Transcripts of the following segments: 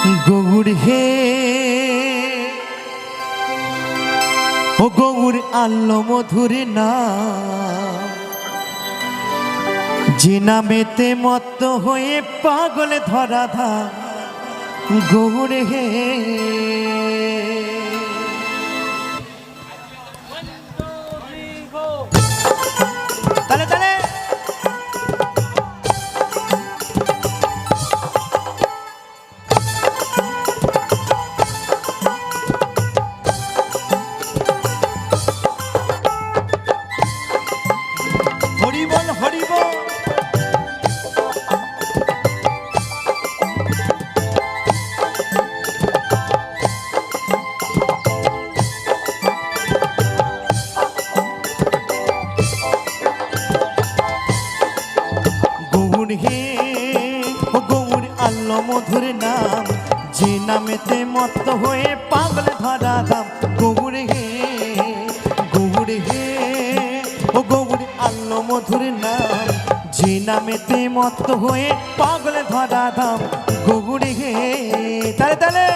গৌর হে ও গৌর আল্লো মধুর নাম, যে নামেতে মত্ত হয়ে পাগল ধরা ধাম। গৌর হে তালে তালে হরি বল হরি বল। গৌর হে ও গৌর আল্লো মধুর নাম, যে নামেতে মত্ত হয়ে পাগল ধরা ধাম। গৌর হে গৌর হে ও গৌর আল্লো মধুর নাম, যে নামেতে মত্ত হয়ে পাগল ধরা ধাম। গৌর হে তালে তালে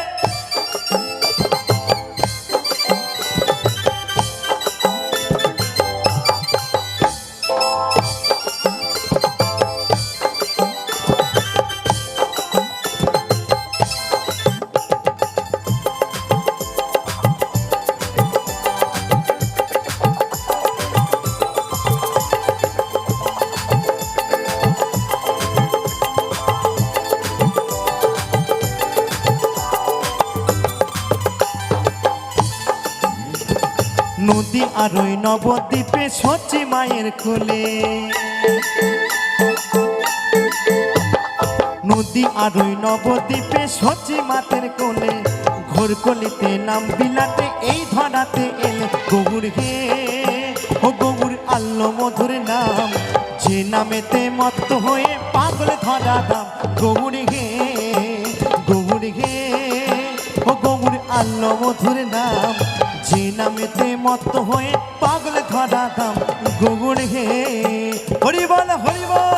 নদী আর ওই নবদ্বীপে সচি মায়ের কোলে, নদী আর ওই নবদ্বীপে সচি মাতের কোলে, ঘোর কলিতে নাম বিলাতে এই ধরাতে এলে। গৌর হে ও গৌর আল্লো মধুর নাম, যে নামেতে মত্ত হয়ে পাগল ধরা ধাম। গৌর হে গৌর হে ও গৌর আল্লো মধুর নাম, যে নামেতে মত্ত হয়ে পাগল ধরা ধাম। গৌর হে হরি বল হরি বল।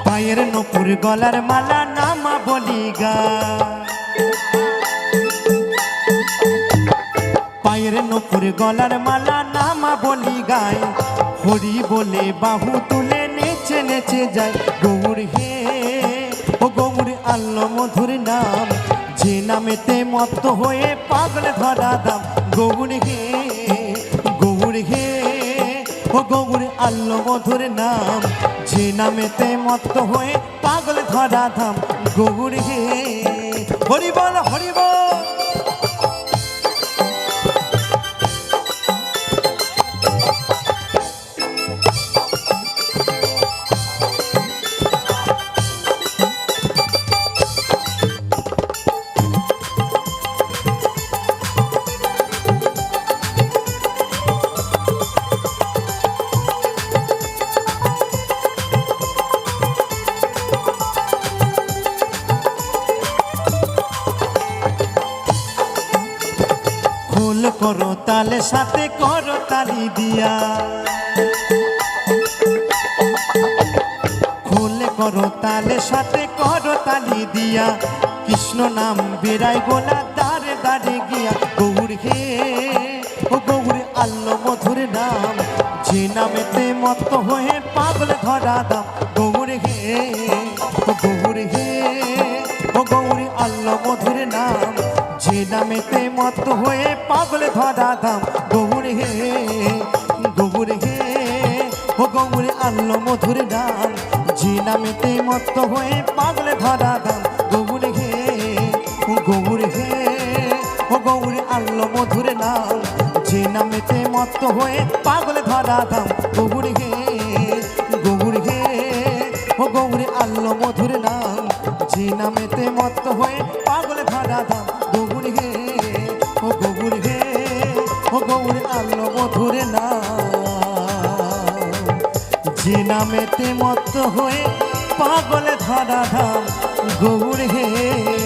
পায়ের নপুর গলার মালা নামা বলি গা, পায়ের নপুর গলার মালা নামা বলি গায়, হরি বলে বাহু তুলে নেচে নেচে যায়। গৌর হে ও গৌর আল্লো মধুর নাম, যে নামেতে মত্ত হয়ে পাগল ধরা ধাম। গৌর হে গৌর হে ও গৌর আল্লো মধুর নাম, যে নামেতে মত্ত হয়ে পাগল ধরা ধাম। গৌর হে হরি বল হরি বল। খোল করো তালে সাথে করো তালি দিয়া, খোল করো তালে সাথে করো তালি দিয়া, কৃষ্ণ নাম বেড়াই গোলা দারে দারে গিয়া। গৌর হে ও গৌর আল্লো মধুর নাম, যে নামেতে মত্ত হয়ে পাগল ধরা ধাম। গৌর হে ও গৌর হে ও গৌর আল্লো মধুর নাম, যে নামেতে মত্ত হয়ে পাগল ধরা ধাম। গৌর হে গৌর হে ও গৌর আল্লো মধুর নাম, যে নামেতে মত্ত হয়ে পাগল ধরা ধাম। গৌর হে গৌর হে ও গৌর আল্লো মধুর নাম, যে নামেতে মত্ত হয়ে পাগল ধরা ধাম। গৌর হে গৌর হে ও গৌর আল্লো মধুর নাম, যে নামেতে মত্ত হয়ে পাগল ধরা ধাম গৌর হে ও গৌর হে ও গৌর আল্লো মধুর নাম যে নামেতে মত্ত হয়ে পাগল ধরা ধাম গৌর হে